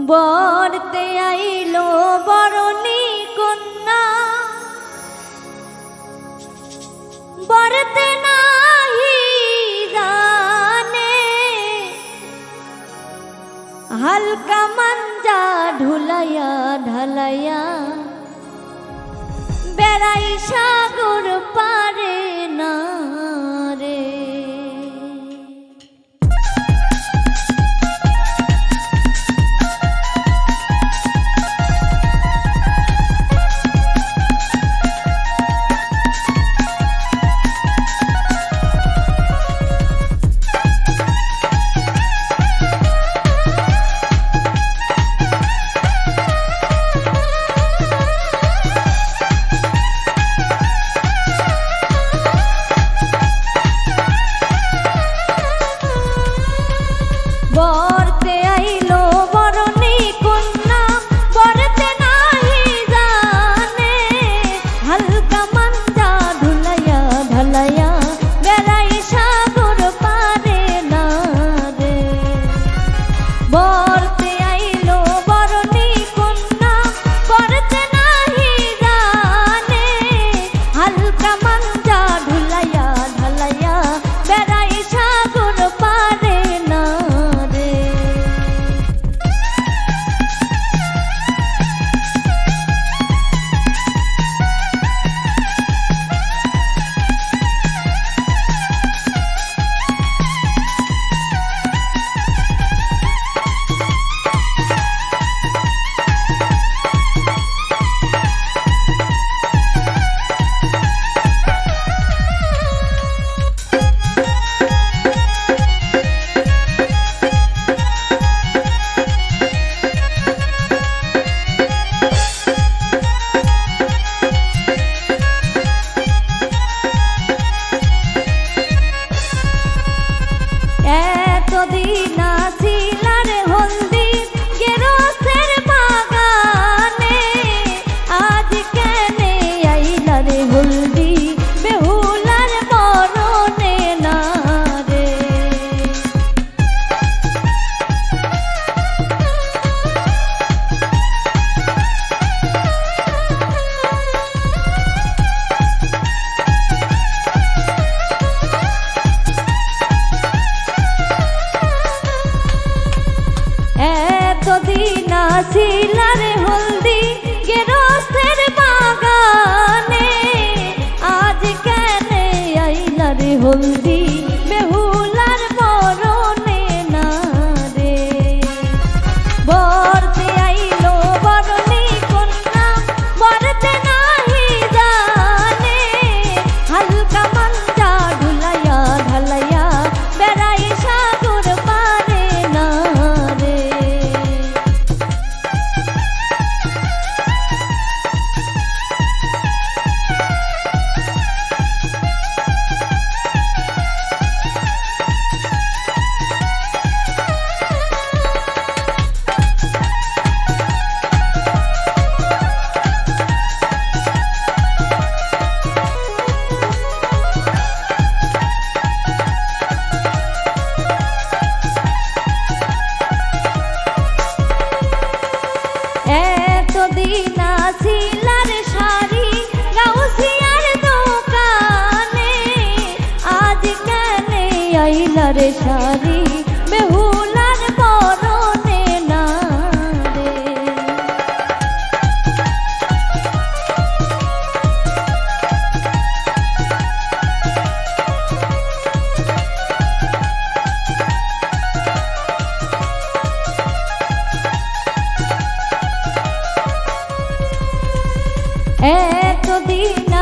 বরতে আইলো বরণী কন্যা, বরতে নাহি জানে হালকা মঞ্জা ঢুলাইয়া ঢালাইয়া বেড়াই সাগর পারে না রে। বরতে আইলো বরণী কন্যা, বরতে নাহি জানে হালকা মঞ্জা ঢুলাইয়া ঢালাইয়া বেড়াই সাগর পারে না রে। বরতে আইলো বরণী কন্যা, বরতে নাহি জানে হালকা মঞ্জা ঢুলাইয়া ঢালাইয়া বেড়াই সাগর পারে না। এতদিন ছিলার হলদি গেরসের বাগানে, আজ কেনে আইলার হলদি বেহুলার মরণে না রে। এতদিন ছিলার হলদি গেরসের বাগানে, আজ কেনে আইলার হলদি বেহুলার মরণে না রে। বরতে আইলো বরণী কন্যা, বরতে নাহি জানে হালকা মঞ্জা ঢুলাইয়া ঢালাইয়া বেড়াই সাগর পারে না রে। এতদিন ছিলার শাড়ি গাউসিয়ার দোকানে, আজ কেনে আইলার শাড়ি বেহুলার মরণে না রে। এতদিন